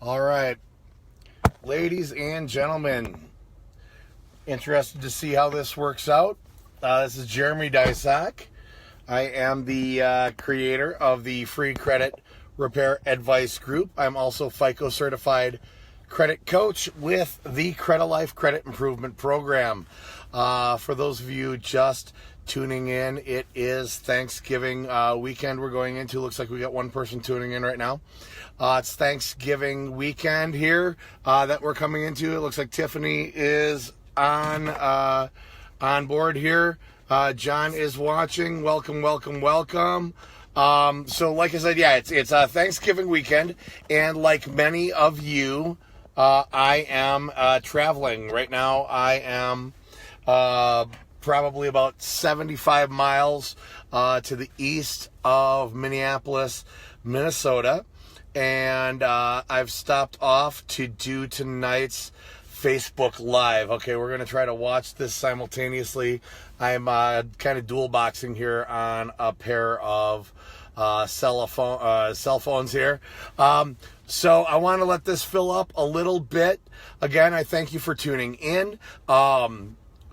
All right, ladies and gentlemen, interested to see how this works out. This is Jeremy Dysock. I am the creator of the Free Credit Repair Advice Group. I'm also FICO certified credit coach with the Credilife Credit Improvement Program. For those of you just tuning in, it is Thanksgiving weekend we're going into. Looks like we got one person tuning in right now. It's Thanksgiving weekend here that we're coming into. It looks like Tiffany is on board here. John is watching. Welcome. So like I said, yeah, it's Thanksgiving weekend, and like many of you, I am traveling right now. I am probably about 75 miles to the east of Minneapolis, Minnesota. And I've stopped off to do tonight's Facebook Live. Okay, we're going to try to watch this simultaneously. I'm kind of dual boxing here on a pair of cell phones here. So I want to let this fill up a little bit. Again, I thank you for tuning in.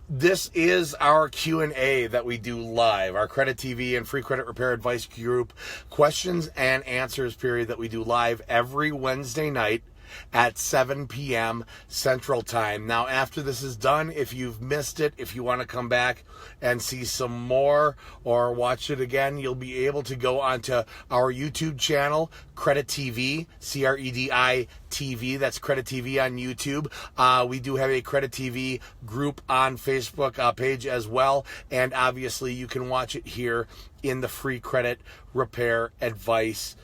This is our Q&A that we do live, our CrediTV and Free Credit Repair Advice Group questions and answers period that we do live every Wednesday night at 7 p.m. Central Time. Now, after this is done, if you've missed it, if you want to come back and see some more or watch it again, you'll be able to go onto our YouTube channel, CrediTV, CrediTV. That's CrediTV on YouTube. We do have a CrediTV group on Facebook page as well. And obviously, you can watch it here in the Free Credit Repair Advice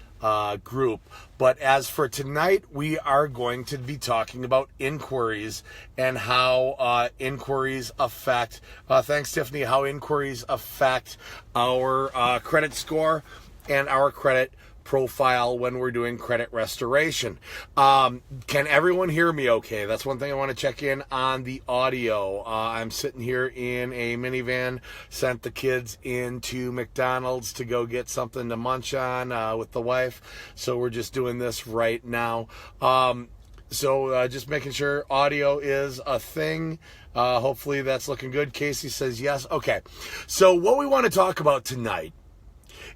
group. But as for tonight, we are going to be talking about inquiries and how inquiries affect, thanks Tiffany, how inquiries affect our credit score and our credit profile when we're doing credit restoration. Can everyone hear me okay? That's one thing I want to check in on the audio. I'm sitting here in a minivan, sent the kids into McDonald's to go get something to munch on with the wife. So we're just doing this right now. So just making sure audio is a thing. Hopefully that's looking good. Casey says yes. Okay. So what we want to talk about tonight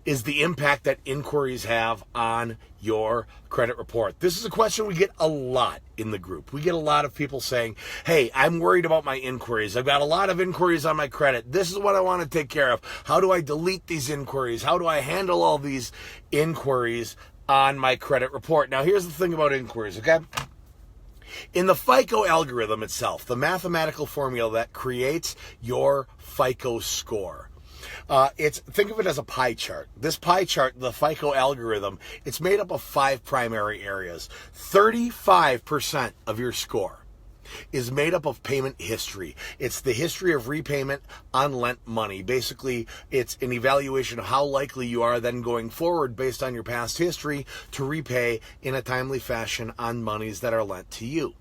is the impact that inquiries have on your credit report. This is a question we get a lot in the group. We get a lot of people saying, hey, I'm worried about my inquiries. I've got a lot of inquiries on my credit. This is what I want to take care of. How do I delete these inquiries? How do I handle all these inquiries on my credit report? Now, here's the thing about inquiries, okay? In the FICO algorithm itself, the mathematical formula that creates your FICO score, think of it as a pie chart. This pie chart, the FICO algorithm, it's made up of 5 primary areas. 35% of your score is made up of payment history. It's the history of repayment on lent money. Basically, it's an evaluation of how likely you are then going forward based on your past history to repay in a timely fashion on monies that are lent to you.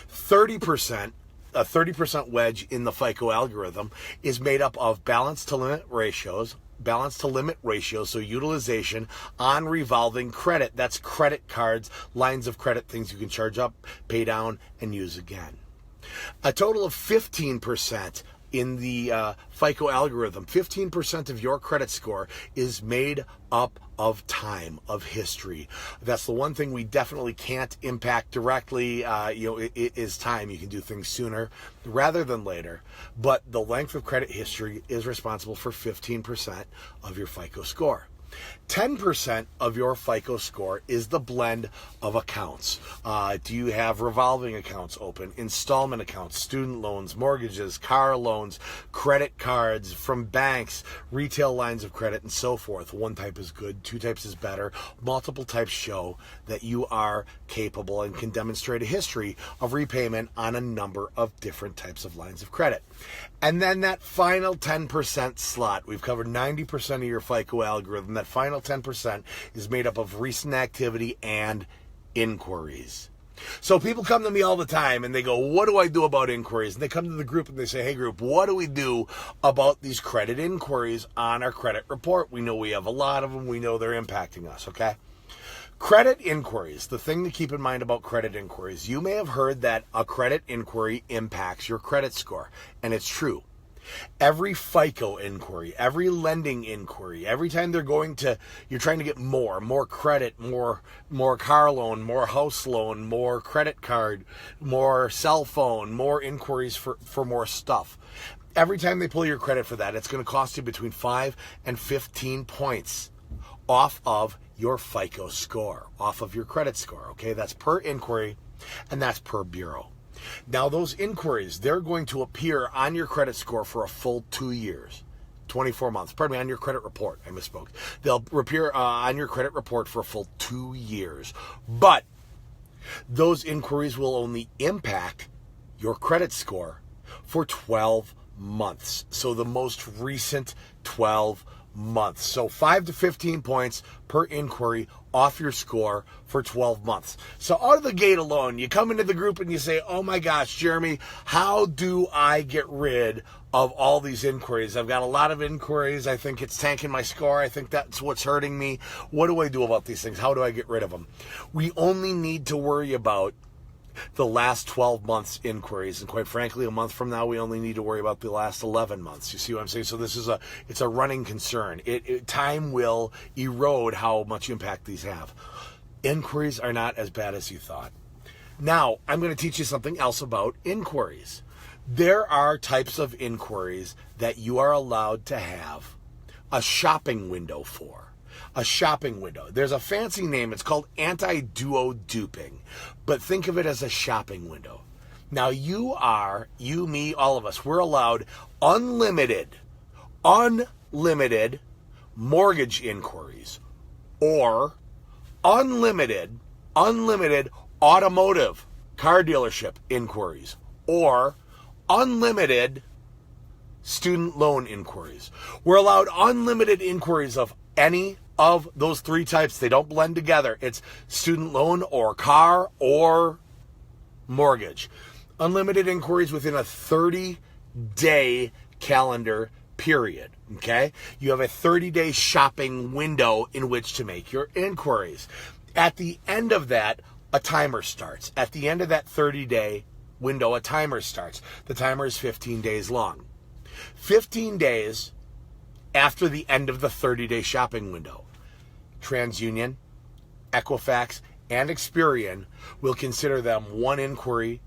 30%, a 30% wedge in the FICO algorithm is made up of balance to limit ratios, so utilization on revolving credit. That's credit cards, lines of credit, things you can charge up, pay down, and use again. A total of 15% in the FICO algorithm, 15% of your credit score is made up of time, of history. That's the one thing we definitely can't impact directly. It is time. You can do things sooner rather than later. But the length of credit history is responsible for 15% of your FICO score. 10% of your FICO score is the blend of accounts. Do you have revolving accounts open, installment accounts, student loans, mortgages, car loans, credit cards from banks, retail lines of credit, and so forth? One type is good, 2 types is better. Multiple types show that you are capable and can demonstrate a history of repayment on a number of different types of lines of credit. And then that final 10% slot, we've covered 90% of your FICO algorithm. That final 10% is made up of recent activity and inquiries. So people come to me all the time and they go, what do I do about inquiries? And they come to the group and they say, hey group, what do we do about these credit inquiries on our credit report? We know we have a lot of them. We know they're impacting us, okay? Credit inquiries, the thing to keep in mind about credit inquiries, you may have heard that a credit inquiry impacts your credit score, and it's true. Every FICO inquiry, every lending inquiry, every time you're trying to get more credit, more car loan, more house loan, more credit card, more cell phone, more inquiries for more stuff. Every time they pull your credit for that, it's going to cost you between 5 and 15 points off of your FICO score, off of your credit score, okay? That's per inquiry, and that's per bureau. Now, those inquiries, they're going to appear on your credit score for a full 2 years, 24 months. Pardon me, on your credit report. I misspoke. They'll appear on your credit report for a full 2 years. But those inquiries will only impact your credit score for 12 months. So the most recent 12 months. So 5 to 15 points per inquiry off your score for 12 months. So out of the gate alone, you come into the group and you say, oh my gosh, Jeremy, how do I get rid of all these inquiries? I've got a lot of inquiries. I think it's tanking my score. I think that's what's hurting me. What do I do about these things? How do I get rid of them? We only need to worry about the last 12 months inquiries, and quite frankly, a month from now we only need to worry about the last 11 months. You see what I'm saying? So this is it's a running concern. Time will erode how much impact these have. Inquiries are not as bad as you thought. Now I'm going to teach you something else about inquiries. There are types of inquiries that you are allowed to have a shopping window for. A shopping window. There's a fancy name. It's called anti-duo duping. But think of it as a shopping window. Now you, me, all of us, we're allowed unlimited mortgage inquiries or unlimited automotive car dealership inquiries or unlimited student loan inquiries. We're allowed unlimited inquiries of any of those three types. They don't blend together. It's student loan or car or mortgage. Unlimited inquiries within a 30-day calendar period. Okay? You have a 30-day shopping window in which to make your inquiries. At the end of that, a timer starts. At the end of that 30-day window, a timer starts. The timer is 15 days long. 15 days after the end of the 30-day shopping window, TransUnion, Equifax, and Experian will consider them one inquiry,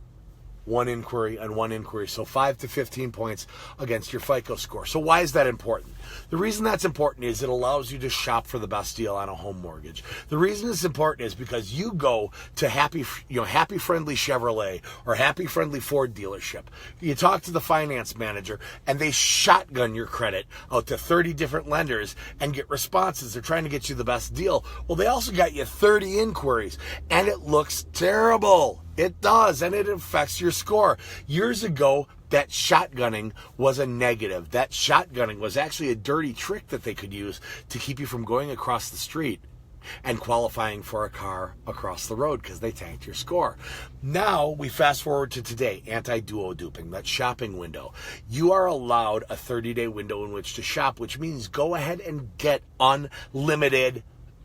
and one inquiry. So 5 to 15 points against your FICO score. So why is that important? The reason that's important is it allows you to shop for the best deal on a home mortgage. The reason it's important is because you go to Happy Friendly Chevrolet or Happy Friendly Ford dealership. You talk to the finance manager and they shotgun your credit out to 30 different lenders and get responses. They're trying to get you the best deal. Well, they also got you 30 inquiries and it looks terrible. It does, and it affects your score. Years ago, that shotgunning was a negative. That shotgunning was actually a dirty trick that they could use to keep you from going across the street and qualifying for a car across the road because they tanked your score. Now, we fast forward to today, anti-duo duping, that shopping window. You are allowed a 30-day window in which to shop, which means go ahead and get unlimited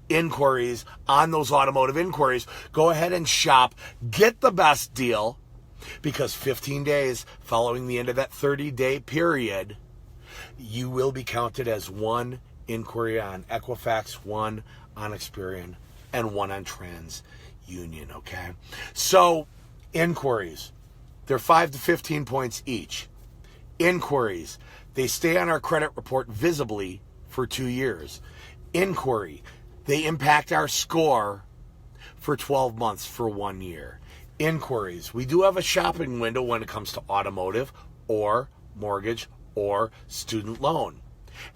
inquiries on those automotive inquiries. Go ahead and shop, get the best deal, because 15 days following the end of that 30-day period, you will be counted as one inquiry on Equifax, one on Experian, and one on TransUnion, okay? So, inquiries, they're 5 to 15 points each. Inquiries, they stay on our credit report visibly for 2 years. Inquiry, they impact our score for 12 months for 1 year. Inquiries. We do have a shopping window when it comes to automotive or mortgage or student loan.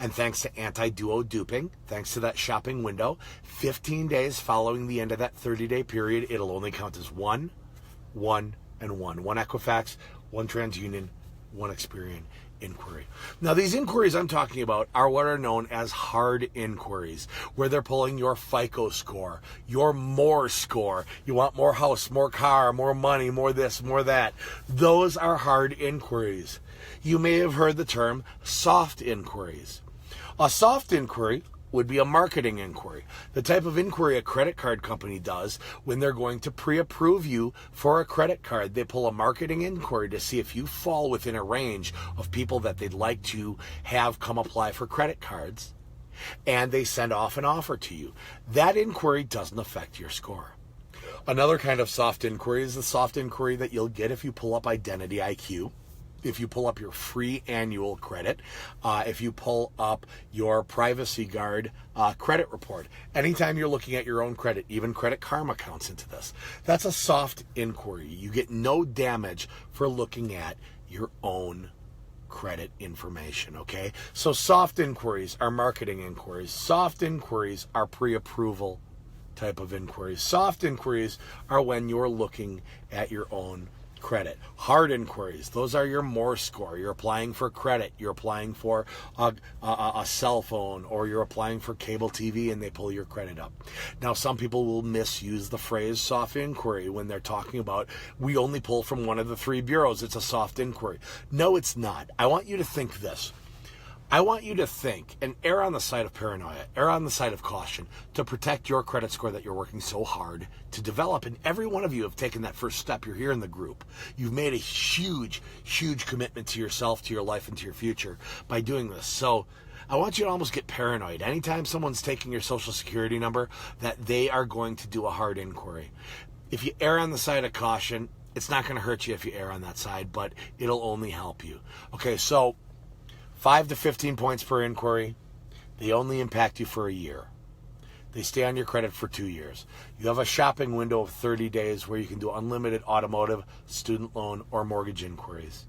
And thanks to anti-duo duping, thanks to that shopping window, 15 days following the end of that 30-day period, it'll only count as one, and one. One Equifax, one TransUnion, one Experian inquiry. Now, these inquiries I'm talking about are what are known as hard inquiries, where they're pulling your FICO score, your more score. You want more house, more car, more money, more this, more that. Those are hard inquiries. You may have heard the term soft inquiries. A soft inquiry, would be a marketing inquiry. The type of inquiry a credit card company does when they're going to pre-approve you for a credit card. They pull a marketing inquiry to see if you fall within a range of people that they'd like to have come apply for credit cards, and they send off an offer to you. That inquiry doesn't affect your score. Another kind of soft inquiry is the soft inquiry that you'll get if you pull up Identity IQ, if you pull up your free annual credit, if you pull up your Privacy Guard credit report. Anytime you're looking at your own credit, even Credit Karma counts into this. That's a soft inquiry. You get no damage for looking at your own credit information, okay? So soft inquiries are marketing inquiries. Soft inquiries are pre-approval type of inquiries. Soft inquiries are when you're looking at your own credit. Hard inquiries, those are your more score. You're applying for credit, you're applying for a cell phone, or you're applying for cable TV and they pull your credit up. Now, some people will misuse the phrase soft inquiry when they're talking about we only pull from one of the three bureaus. It's a soft inquiry. No, it's not. I want you to think this. I want you to think and err on the side of paranoia, err on the side of caution to protect your credit score that you're working so hard to develop. And every one of you have taken that first step. You're here in the group. You've made a huge, huge commitment to yourself, to your life, and to your future by doing this. So I want you to almost get paranoid. Anytime someone's taking your social security number, that they are going to do a hard inquiry. If you err on the side of caution, it's not going to hurt you if you err on that side, but it'll only help you. Okay, so 5 to 15 points per inquiry. They only impact you for a year. They stay on your credit for 2 years. You have a shopping window of 30 days where you can do unlimited automotive, student loan, or mortgage inquiries.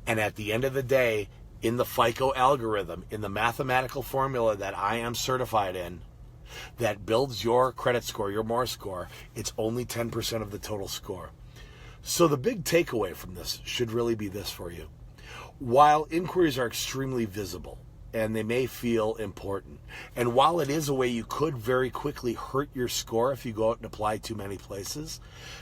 And at the end of the day, in the FICO algorithm, in the mathematical formula that I am certified in, that builds your credit score, your more score, it's only 10% of the total score. So the big takeaway from this should really be this for you. While inquiries are extremely visible and they may feel important, and while it is a way you could very quickly hurt your score if you go out and apply too many places,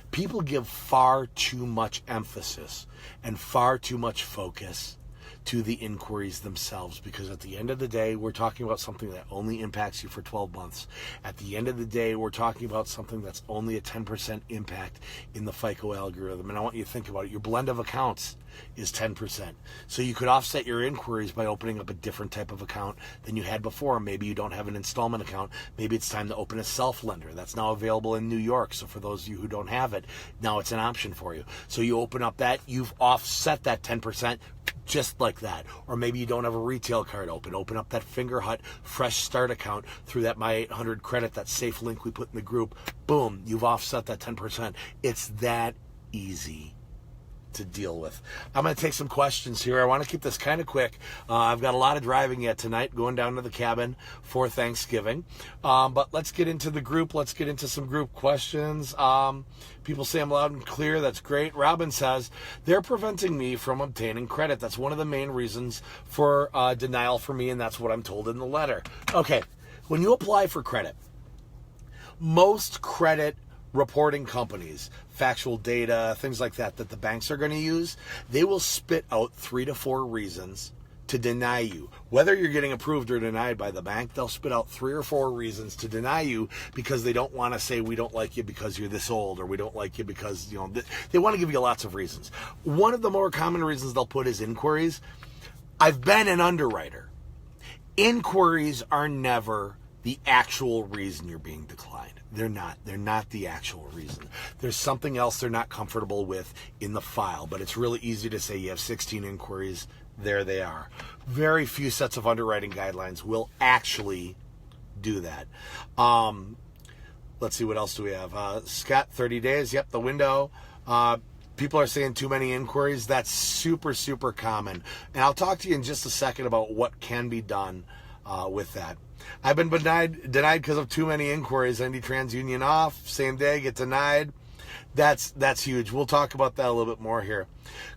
people give far too much emphasis and far too much focus to the inquiries themselves, because at the end of the day, we're talking about something that only impacts you for 12 months. At the end of the day, we're talking about something that's only a 10% impact in the FICO algorithm. And I want you to think about it. Your blend of accounts is 10%. So you could offset your inquiries by opening up a different type of account than you had before. Maybe you don't have an installment account. Maybe it's time to open a self-lender. That's now available in New York. So for those of you who don't have it, now it's an option for you. So you open up that, you've offset that 10% just like that. Or maybe you don't have a retail card open up that Fingerhut Fresh Start account through that My 800 credit, that safe link we put in the group. Boom, you've offset that 10%. It's that easy to deal with. I'm going to take some questions here. I want to keep this kind of quick. I've got a lot of driving yet tonight, going down to the cabin for Thanksgiving. But let's get into the group. Let's get into some group questions. People say I'm loud and clear. That's great. Robin says, they're preventing me from obtaining credit. That's one of the main reasons for denial for me, and that's what I'm told in the letter. Okay, when you apply for credit, most credit reporting companies, factual data, things like that the banks are going to use, they will spit out 3 to 4 reasons to deny you. Whether you're getting approved or denied by the bank, they'll spit out 3 or 4 reasons to deny you, because they don't want to say we don't like you because you're this old, or we don't like you because, they want to give you lots of reasons. One of the more common reasons they'll put is inquiries. I've been an underwriter. Inquiries are never the actual reason you're being declined. They're not. They're not the actual reason. There's something else they're not comfortable with in the file, but it's really easy to say you have 16 inquiries. There they are. Very few sets of underwriting guidelines will actually do that. Let's see, what else do we have? Scott, 30 days. Yep, the window. People are saying too many inquiries. That's super, super common. And I'll talk to you in just a second about what can be done with that. I've been denied because of too many inquiries. I need TransUnion off. Same day, get denied. That's huge. We'll talk about that a little bit more here.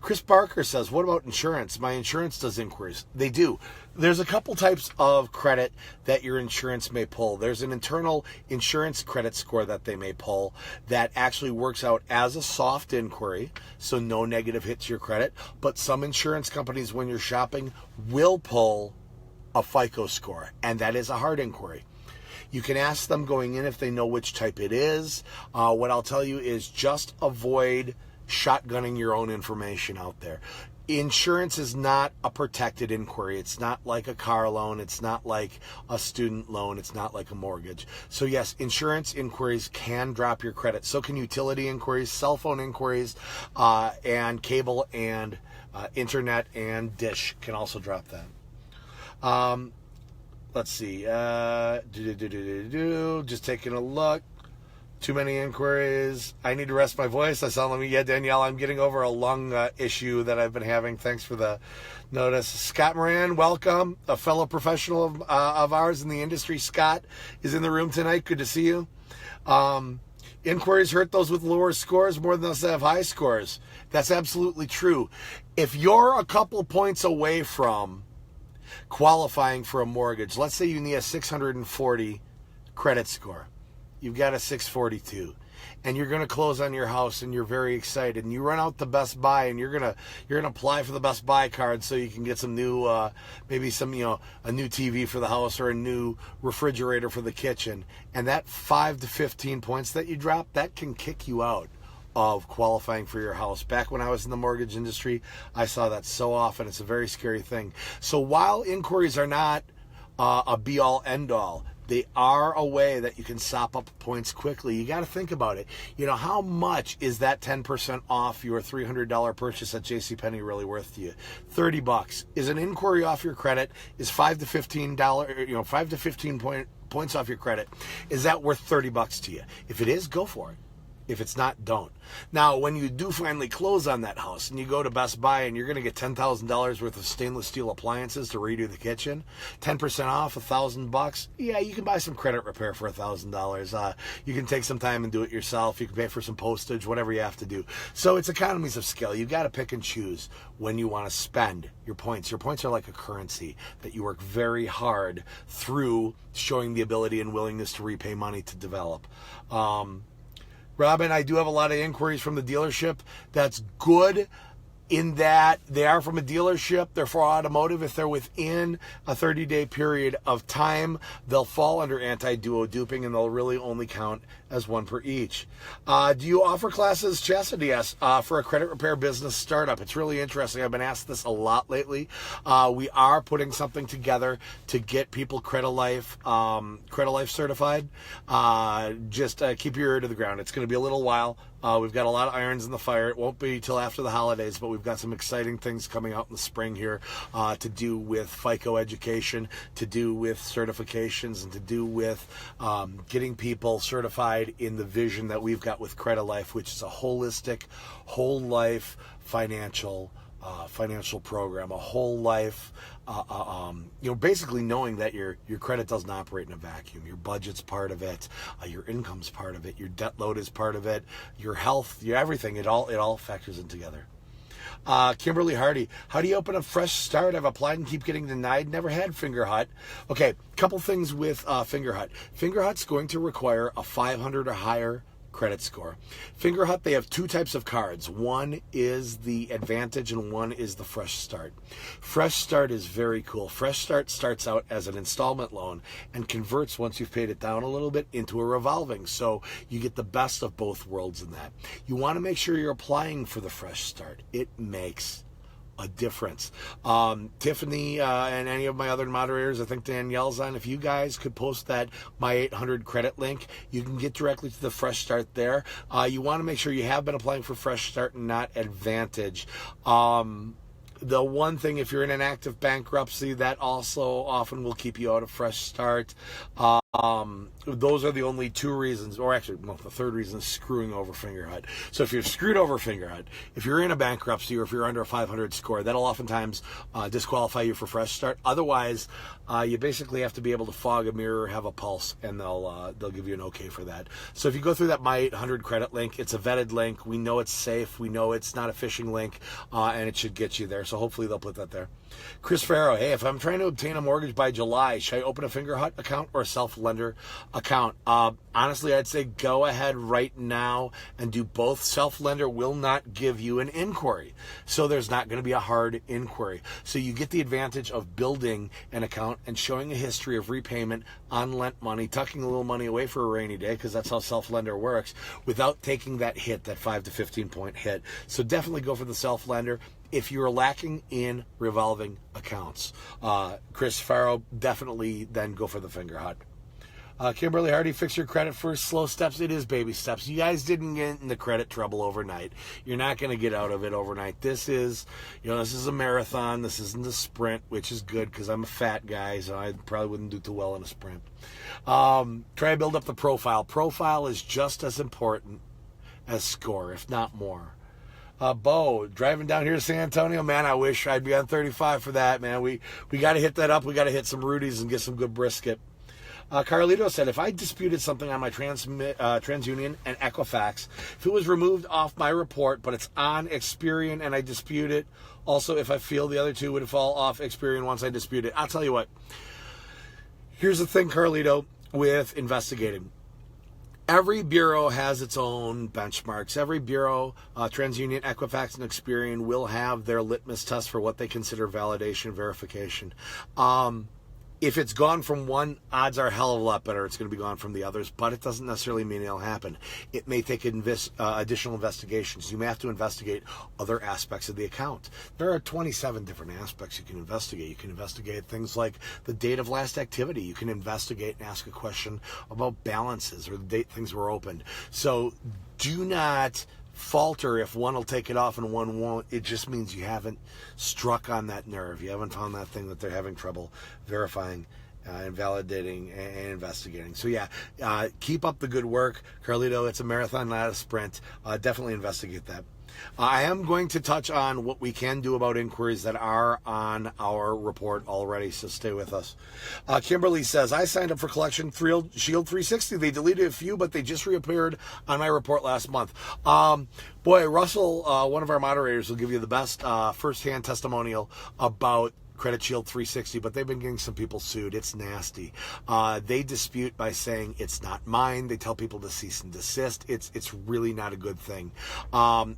Chris Barker says, what about insurance? My insurance does inquiries. They do. There's a couple types of credit that your insurance may pull. There's an internal insurance credit score that they may pull that actually works out as a soft inquiry, so no negative hits your credit. But some insurance companies, when you're shopping, will pull a FICO score, and that is a hard inquiry. You can ask them going in if they know which type it is. What I'll tell you is just avoid shotgunning your own information out there. Insurance is not a protected inquiry. It's not like a car loan. It's not like a student loan. It's not like a mortgage. So yes, insurance inquiries can drop your credit. So can utility inquiries, cell phone inquiries, and cable and internet and dish can also drop that. Let's see. Just taking a look. Too many inquiries. I need to rest my voice. I sound like, yeah, Danielle, I'm getting over a lung issue that I've been having. Thanks for the notice. Scott Moran, welcome. A fellow professional of ours in the industry. Scott is in the room tonight. Good to see you. Inquiries hurt those with lower scores more than those that have high scores. That's absolutely true. If you're a couple points away from qualifying for a mortgage, let's say you need a 640 credit score. You've got a 642, and you're going to close on your house, and you're very excited, and you run out to Best Buy, and you're gonna apply for the Best Buy card so you can get some new, maybe some, a new TV for the house or a new refrigerator for the kitchen, and that 5 to 15 points that you drop, that can kick you out of qualifying for your house. Back when I was in the mortgage industry, I saw that so often. It's a very scary thing. So while inquiries are not a be-all, end-all, they are a way that you can sop up points quickly. You got to think about it. How much is that 10% off your $300 purchase at JCPenney really worth to you? $30. Is an inquiry off your credit? Is $5 to $15, 5 to 15 points off your credit? Is that worth $30 to you? If it is, go for it. If it's not, don't. Now, when you do finally close on that house and you go to Best Buy and you're going to get $10,000 worth of stainless steel appliances to redo the kitchen, 10% off, $1,000, yeah, you can buy some credit repair for $1,000. You can take some time and do it yourself. You can pay for some postage, whatever you have to do. So it's economies of scale. You've got to pick and choose when you want to spend your points. Your points are like a currency that you work very hard through showing the ability and willingness to repay money to develop. Robin, I do have a lot of inquiries from the dealership. That's good in that they are from a dealership. They're for automotive. If they're within a 30-day period of time, they'll fall under anti-duo duping, and they'll really only count as one per each. Do you offer classes, Chastity? Yes, for a credit repair business startup. It's really interesting. I've been asked this a lot lately. We are putting something together to get people Credilife certified. Just keep your ear to the ground. It's going to be a little while. We've got a lot of irons in the fire. It won't be till after the holidays, but we've got some exciting things coming out in the spring here to do with FICO education, to do with certifications, and to do with getting people certified in the vision that we've got with Credilife, which is a holistic, whole life financial program, a whole life, basically knowing that your credit doesn't operate in a vacuum. Your budget's part of it, your income's part of it, your debt load is part of it, your health, your everything. It all factors in together. Kimberly Hardy, how do you open a fresh start? I've applied and keep getting denied. Never had Fingerhut. Okay, couple things with Fingerhut. Fingerhut's going to require a 500 or higher credit score. Fingerhut, they have two types of cards. One is the Advantage and one is the Fresh Start. Fresh Start is very cool. Fresh Start starts out as an installment loan and converts, once you've paid it down a little bit, into a revolving. So you get the best of both worlds in that. You want to make sure you're applying for the Fresh Start. It makes a difference. Tiffany and any of my other moderators, I think Danielle's on, if you guys could post that My 800 credit link, you can get directly to the Fresh Start there. You want to make sure you have been applying for Fresh Start and not Advantage. The one thing, if you're in an active bankruptcy, that also often will keep you out of Fresh Start. Those are the only two reasons, or actually, well, the third reason is screwing over Fingerhut. So if you're screwed over Fingerhut, if you're in a bankruptcy or if you're under a 500 score, that'll oftentimes disqualify you for Fresh Start. Otherwise, you basically have to be able to fog a mirror, have a pulse, and they'll give you an okay for that. So if you go through that My 800 credit link, it's a vetted link. We know it's safe. We know it's not a phishing link, and it should get you there. So hopefully they'll put that there. Chris Farrow, hey, if I'm trying to obtain a mortgage by July, should I open a Finger Hut account or a self-lender account? Honestly, I'd say go ahead right now and do both. Self-lender will not give you an inquiry, so there's not going to be a hard inquiry. So you get the advantage of building an account and showing a history of repayment on lent money, tucking a little money away for a rainy day, because that's how self-lender works, without taking that hit, that 5 to 15 point hit. So definitely go for the self-lender. If you're lacking in revolving accounts, Chris Farrow, definitely then go for the Finger Hut. Kimberly Hardy, fix your credit first. Slow steps. It is baby steps. You guys didn't get in the credit trouble overnight. You're not going to get out of it overnight. This is a marathon. This isn't a sprint, which is good because I'm a fat guy, so I probably wouldn't do too well in a sprint. Try to build up the profile. Profile is just as important as score, if not more. Bo, driving down here to San Antonio, man, I wish I'd be on 35 for that, man. We got to hit that up. We got to hit some Rudy's and get some good brisket. Carlito said, if I disputed something on my TransUnion and Equifax, if it was removed off my report, but it's on Experian and I dispute it, also if I feel the other two would fall off Experian once I dispute it. I'll tell you what. Here's the thing, Carlito, with investigating. Every bureau has its own benchmarks. Every bureau, TransUnion, Equifax, and Experian will have their litmus test for what they consider validation, verification. If it's gone from one, odds are a hell of a lot better it's going to be gone from the others, but it doesn't necessarily mean it'll happen. It may take additional investigations. You may have to investigate other aspects of the account. There are 27 different aspects you can investigate. You can investigate things like the date of last activity. You can investigate and ask a question about balances or the date things were opened. So do not falter if one will take it off and one won't. It just means you haven't struck on that nerve. You haven't found that thing that they're having trouble verifying and validating and investigating. So yeah, keep up the good work, Carlito. It's a marathon, not a sprint. Definitely investigate that. I am going to touch on what we can do about inquiries that are on our report already, so stay with us. Kimberly says, I signed up for Collection Shield 360. They deleted a few, but they just reappeared on my report last month. Boy, Russell, one of our moderators, will give you the best first-hand testimonial about Credit Shield 360, but they've been getting some people sued. It's nasty. They dispute by saying it's not mine. They tell people to cease and desist. It's really not a good thing.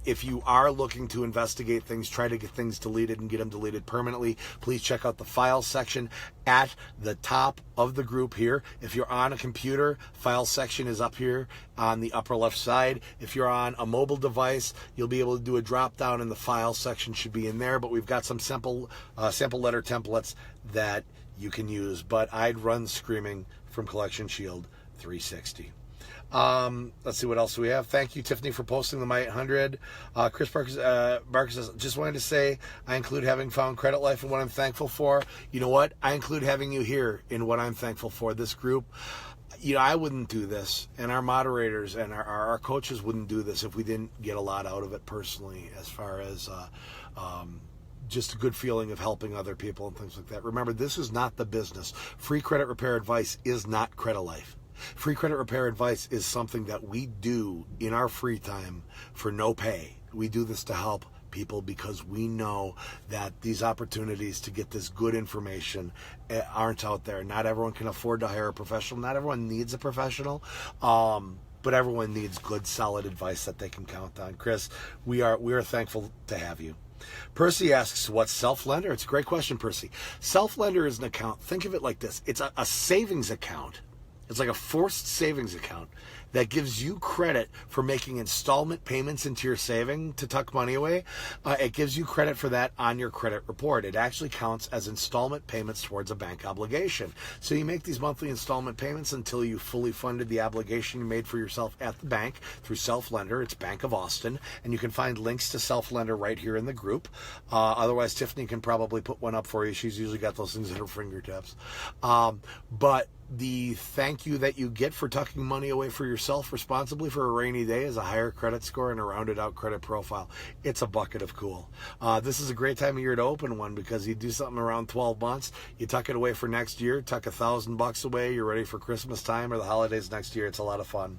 If you are looking to investigate things, try to get things deleted and get them deleted permanently, please check out the file section at the top of the group here. If you're on a computer, file section is up here on the upper left side. If you're on a mobile device, you'll be able to do a drop down and the file section should be in there, but we've got some sample letter templates that you can use, but I'd run screaming from Collection Shield 360. Let's see what else we have. Thank you, Tiffany, for posting the My 800. Chris Barker says, just wanted to say I include having found Credilife in what I'm thankful for. You know what? I include having you here in what I'm thankful for. This group, I wouldn't do this, and our moderators and our coaches wouldn't do this if we didn't get a lot out of it personally, as far as just a good feeling of helping other people and things like that. Remember, this is not the business. Free credit repair advice is not Credilife. Free credit repair advice is something that we do in our free time for no pay. We do this to help people because we know that these opportunities to get this good information aren't out there. Not everyone can afford to hire a professional. Not everyone needs a professional. But everyone needs good, solid advice that they can count on. Chris, we are thankful to have you. Percy asks, what's self-lender? It's a great question, Percy. Self-lender is an account. Think of it like this. It's a savings account. It's like a forced savings account that gives you credit for making installment payments into your saving to tuck money away. It gives you credit for that on your credit report. It actually counts as installment payments towards a bank obligation. So you make these monthly installment payments until you fully funded the obligation you made for yourself at the bank through Self-Lender. It's Bank of Austin, and you can find links to Self-Lender right here in the group. Otherwise, Tiffany can probably put one up for you. She's usually got those things at her fingertips. But the thank you that you get for tucking money away for yourself responsibly for a rainy day is a higher credit score and a rounded out credit profile. It's a bucket of cool. This is a great time of year to open one because you do something around 12 months, you tuck it away for next year, tuck $1,000 away, you're ready for Christmas time or the holidays next year. It's a lot of fun.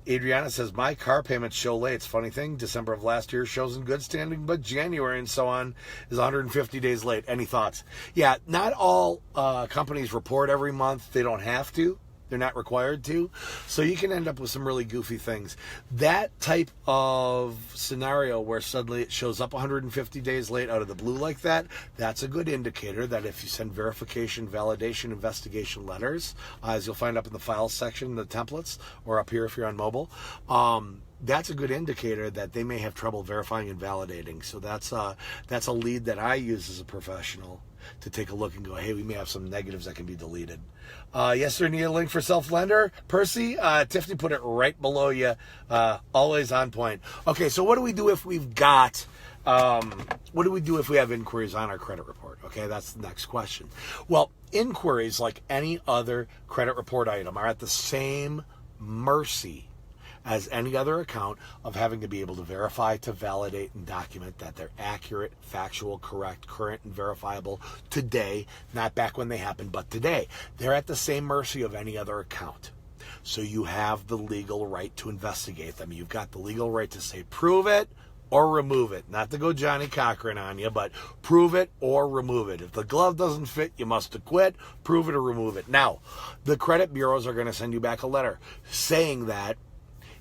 Adriana says, my car payments show late. It's a funny thing. December of last year shows in good standing, but January and so on is 150 days late. Any thoughts? Yeah, not all companies report every month. They don't have to. They're not required to. So you can end up with some really goofy things. That type of scenario where suddenly it shows up 150 days late out of the blue like that, that's a good indicator that if you send verification, validation, investigation letters, as you'll find up in the files section, the templates, or up here if you're on mobile, that's a good indicator that they may have trouble verifying and validating. So that's a lead that I use as a professional to take a look and go, hey, we may have some negatives that can be deleted. Yes, sir, need a link for self-lender? Percy, Tiffany put it right below you. Always on point. Okay, so what do we do if we've got, what do we do if we have inquiries on our credit report? Okay, that's the next question. Well, inquiries, like any other credit report item, are at the same mercy as any other account of having to be able to verify, to validate, and document that they're accurate, factual, correct, current, and verifiable today, not back when they happened, but today. They're at the same mercy of any other account. So you have the legal right to investigate them. You've got the legal right to say, prove it or remove it. Not to go Johnny Cochran on you, but prove it or remove it. If the glove doesn't fit, you must acquit, prove it or remove it. Now, the credit bureaus are going to send you back a letter saying that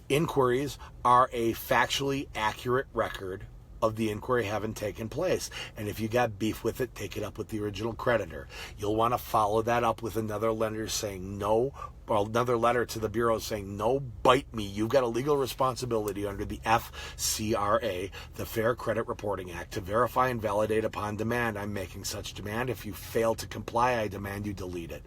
inquiries are a factually accurate record of the inquiry having taken place. And if you got beef with it, take it up with the original creditor. You'll want to follow that up with another lender saying no, or another letter to the bureau saying, no, bite me. You've got a legal responsibility under the FCRA, the Fair Credit Reporting Act, to verify and validate upon demand. I'm making such demand. If you fail to comply, I demand you delete it.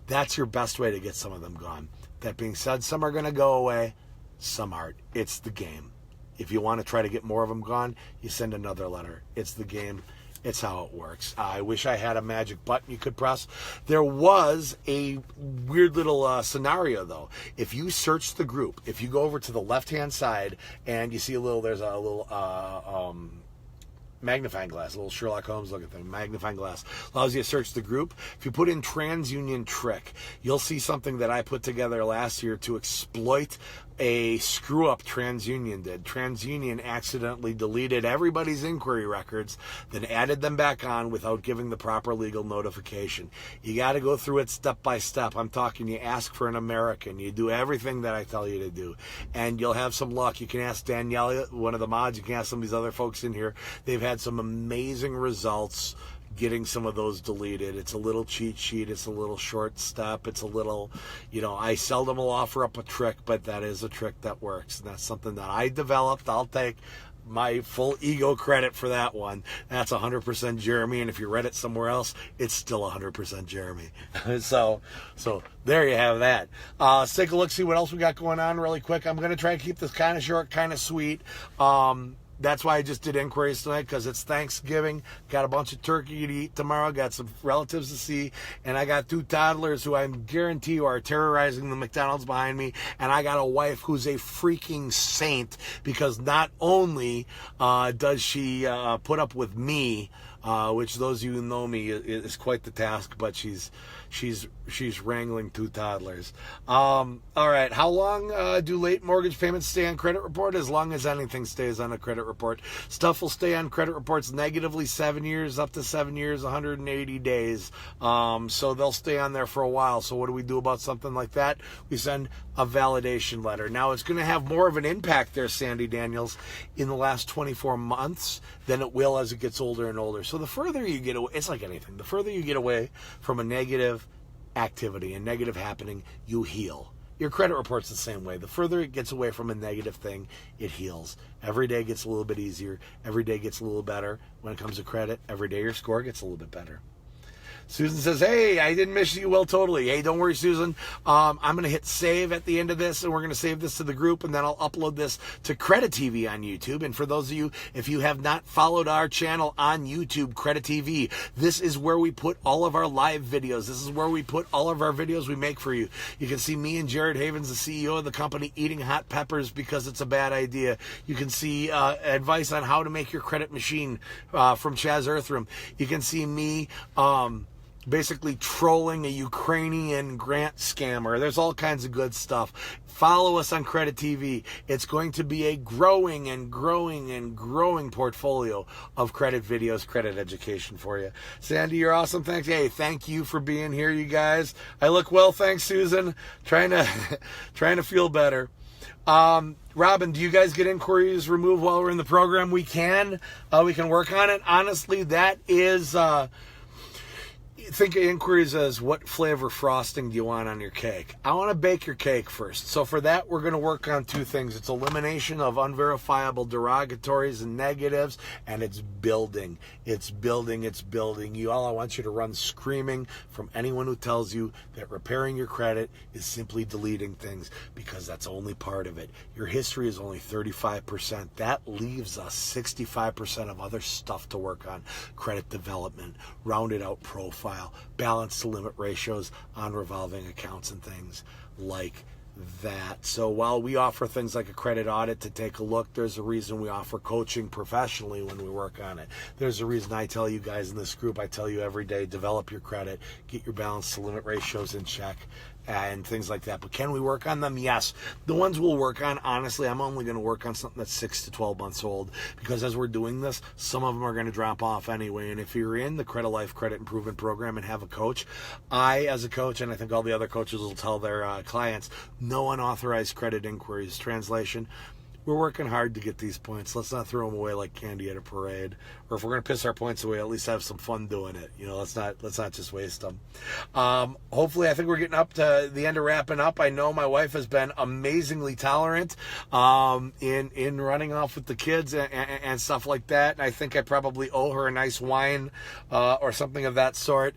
That's your best way to get some of them gone. That being said, some are going to go away. Some aren't. It's the game. If you want to try to get more of them gone, you send another letter. It's the game. It's how it works. I wish I had a magic button you could press. There was a weird little scenario, though. If you search the group, if you go over to the left-hand side and you see there's a little magnifying glass, a little Sherlock Holmes looking thing, magnifying glass, allows you to search the group. If you put in TransUnion trick, you'll see something that I put together last year to exploit a screw-up TransUnion did. TransUnion accidentally deleted everybody's inquiry records, then added them back on without giving the proper legal notification. You got to go through it step by step. I'm talking, you ask for an American. You do everything that I tell you to do, and you'll have some luck. You can ask Danielle, one of the mods. You can ask some of these other folks in here. They've had some amazing results getting some of those deleted. It's a little cheat sheet. It's a little short step. It's a little, I seldom will offer up a trick, but that is a trick that works. And that's something that I developed. I'll take my full ego credit for that one. That's 100% Jeremy. And if you read it somewhere else, it's still 100% Jeremy. So there you have that. Let's take a look, see what else we got going on really quick. I'm going to try to keep this kind of short, kind of sweet. That's why I just did inquiries tonight, because it's Thanksgiving. Got a bunch of turkey to eat tomorrow. Got some relatives to see. And I got 2 toddlers who I guarantee you are terrorizing the McDonald's behind me. And I got a wife who's a freaking saint, because not only does she put up with me, which those of you who know me is quite the task, but she's wrangling 2 toddlers. All right, how long do late mortgage payments stay on credit report? As long as anything stays on a credit report. Stuff will stay on credit reports negatively 7 years, up to 7 years, 180 days. So they'll stay on there for a while. So what do we do about something like that? We send a validation letter. Now, it's going to have more of an impact there, Sandy Daniels, in the last 24 months than it will as it gets older and older. So the further you get away, it's like anything. The further you get away from a negative activity, a negative happening, you heal. Your credit report's the same way. The further it gets away from a negative thing, it heals. Every day gets a little bit easier. Every day gets a little better. When it comes to credit, every day your score gets a little bit better. Susan says, hey, I didn't miss you. Well, totally. Hey, don't worry, Susan. I'm going to hit save at the end of this, and we're going to save this to the group, and then I'll upload this to CrediTV on YouTube. And for those of you, if you have not followed our channel on YouTube, CrediTV, this is where we put all of our live videos. This is where we put all of our videos we make for you. You can see me and Jared Havens, the CEO of the company, eating hot peppers because it's a bad idea. You can see advice on how to make your credit machine from Chaz Earthram. You can see me basically trolling a Ukrainian grant scammer. There's all kinds of good stuff. Follow us on CrediTV. It's going to be a growing and growing and growing portfolio of credit videos, credit education for you. Sandy, you're awesome. Thanks. Hey, thank you for being here, you guys. I look well, thanks, Susan. Trying to feel better. Robin, do you guys get inquiries removed while we're in the program? We can work on it. Honestly, that is, think of inquiries as what flavor frosting do you want on your cake? I want to bake your cake first. So for that, we're going to work on two things. It's elimination of unverifiable derogatories and negatives, and it's building. It's building. It's building. I want you to run screaming from anyone who tells you that repairing your credit is simply deleting things, because that's only part of it. Your history is only 35%. That leaves us 65% of other stuff to work on. Credit development, rounded out profile, balance to limit ratios on revolving accounts and things like that. So while we offer things like a credit audit to take a look, there's a reason we offer coaching professionally when we work on it. There's a reason I tell you guys in this group, I tell you every day, develop your credit, get your balance to limit ratios in check, and things like that. But can we work on them? Yes. The ones we'll work on, honestly, I'm only going to work on something that's 6 to 12 months old, because as we're doing this, some of them are going to drop off anyway. And if you're in the Credilife Credit Improvement Program and have a coach, I, as a coach, and I think all the other coaches will tell their clients, no unauthorized credit inquiries. Translation: we're working hard to get these points. Let's not throw them away like candy at a parade. Or if we're going to piss our points away, at least have some fun doing it. Let's not just waste them. Hopefully, I think we're getting up to the end of wrapping up. I know my wife has been amazingly tolerant in running off with the kids and stuff like that. And I think I probably owe her a nice wine or something of that sort.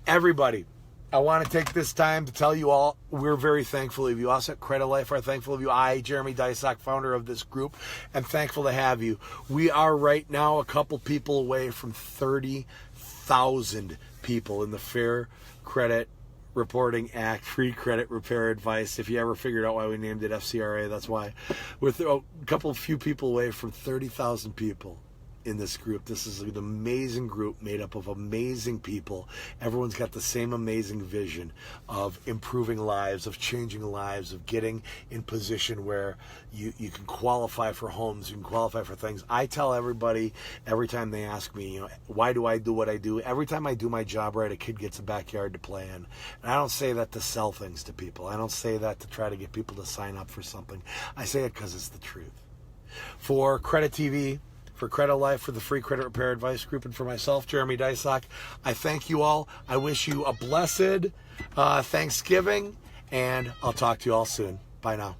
Everybody, I want to take this time to tell you all, we're very thankful of you. Us at Credilife are thankful of you. I, Jeremy Dysock, founder of this group, am thankful to have you. We are right now a couple people away from 30,000 people in the Fair Credit Reporting Act, free credit repair advice. If you ever figured out why we named it FCRA, that's why. We're a few people away from 30,000 people in this group. This is an amazing group made up of amazing people. Everyone's got the same amazing vision of improving lives, of changing lives, of getting in position where you can qualify for homes, you can qualify for things. I tell everybody every time they ask me, why do I do what I do? Every time I do my job right, a kid gets a backyard to play in. And I don't say that to sell things to people. I don't say that to try to get people to sign up for something. I say it because it's the truth. For CrediTV, for Credilife, for the Free Credit Repair Advice Group, and for myself, Jeremy Dysock, I thank you all. I wish you a blessed Thanksgiving, and I'll talk to you all soon. Bye now.